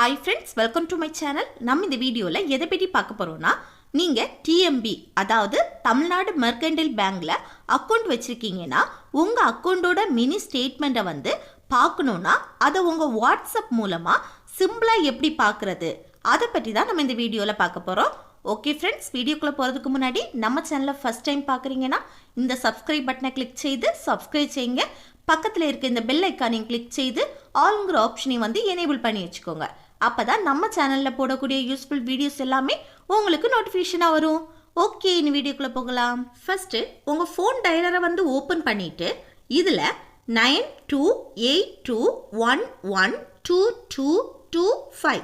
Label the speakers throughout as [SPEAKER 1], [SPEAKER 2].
[SPEAKER 1] Hi friends, welcome to my channel. நம்ம இந்த வீடியோவில் எதை பற்றி பார்க்க போகிறோம்னா, நீங்கள் டிஎம்பி அதாவது தமிழ்நாடு மெர்கன்டைல் பேங்க்கில் அக்கௌண்ட் வச்சுருக்கீங்கன்னா உங்கள் அக்கௌண்ட்டோட மினி ஸ்டேட்மெண்ட்டை வந்து பார்க்கணுன்னா அதை உங்கள் வாட்ஸ்அப் மூலமாக சிம்பிளாக எப்படி பார்க்குறது அதை பற்றி தான் நம்ம இந்த வீடியோவில் பார்க்க போகிறோம். ஓகே ஃப்ரெண்ட்ஸ், வீடியோக்குள்ளே போகிறதுக்கு முன்னாடி நம்ம சேனலை ஃபஸ்ட் டைம் பார்க்குறீங்கன்னா இந்த சப்ஸ்கிரைப் பட்டனை கிளிக் செய்து சப்ஸ்கிரைப் செய்யுங்க. பக்கத்தில் இருக்க இந்த பெல் ஐக்கானையும் கிளிக் செய்து ஆல்ங்கிற ஆப்ஷனையும் வந்து எனேபிள் பண்ணி வச்சுக்கோங்க. அப்போ தான் நம்ம சேனலில் போடக்கூடிய யூஸ்ஃபுல் வீடியோஸ் எல்லாமே உங்களுக்கு நோட்டிஃபிகேஷனாக வரும். ஓகே, இந்த வீடியோக்குள்ளே போகலாம். ஃபஸ்ட்டு உங்கள் ஃபோன் டயலரை வந்து ஓப்பன் பண்ணிவிட்டு இதில் 9282112225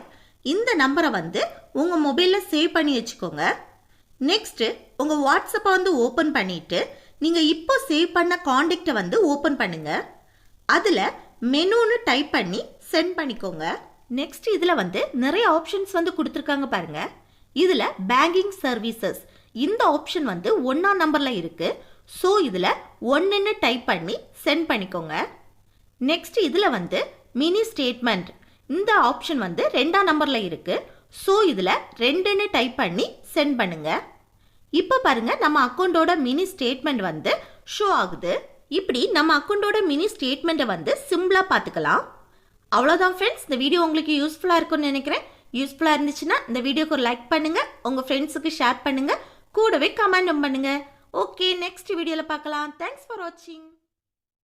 [SPEAKER 1] இந்த நம்பரை வந்து உங்கள் மொபைலில் சேவ் பண்ணி வச்சுக்கோங்க. நெக்ஸ்ட்டு உங்கள் வாட்ஸ்அப்பை வந்து ஓப்பன் பண்ணிவிட்டு நீங்கள் இப்போ சேவ் பண்ண காண்டாக்டை வந்து ஓப்பன் பண்ணுங்கள். அதில் மெனுன்னு டைப் பண்ணி சென்ட் பண்ணிக்கோங்க. நெக்ஸ்ட் இதில் வந்து நிறைய ஆப்ஷன்ஸ் வந்து கொடுத்துருக்காங்க பாருங்கள். இதில் பேங்கிங் சர்வீசஸ் இந்த ஆப்ஷன் வந்து 1ஆம் நம்பரில் இருக்குது. ஸோ இதில் 1ன்னு டைப் பண்ணி சென்ட் பண்ணிக்கோங்க. நெக்ஸ்ட் இதில் வந்து மினி ஸ்டேட்மெண்ட் இந்த ஆப்ஷன் வந்து 2ஆம் நம்பரில் இருக்குது. ஸோ இதில் 2ன்னு டைப் பண்ணி சென்ட் பண்ணுங்கள். இப்போ பாருங்கள், நம்ம அக்கௌண்ட்டோட மினி ஸ்டேட்மெண்ட் வந்து ஷோ ஆகுது. இப்படி நம்ம அக்கௌண்ட்டோட மினி ஸ்டேட்மெண்ட்டை வந்து சிம்பிளாக பார்த்துக்கலாம். அவ்வளோதான் ஃப்ரெண்ட்ஸ், இந்த வீடியோ உங்களுக்கு யூஸ்ஃபுல்லாக இருக்கும்னு நினைக்கிறேன். யூஸ்ஃபுல்லாக இருந்துச்சுன்னா இந்த வீடியோக்கு ஒரு லைக் பண்ணுங்கள், உங்கள் ஃப்ரெண்ட்ஸுக்கு ஷேர் பண்ணுங்கள், கூடவே கமெண்ட்டும் பண்ணுங்கள். ஓகே, நெக்ஸ்ட் வீடியோவில் பார்க்கலாம். தேங்க்ஸ் ஃபார் வாட்சிங்.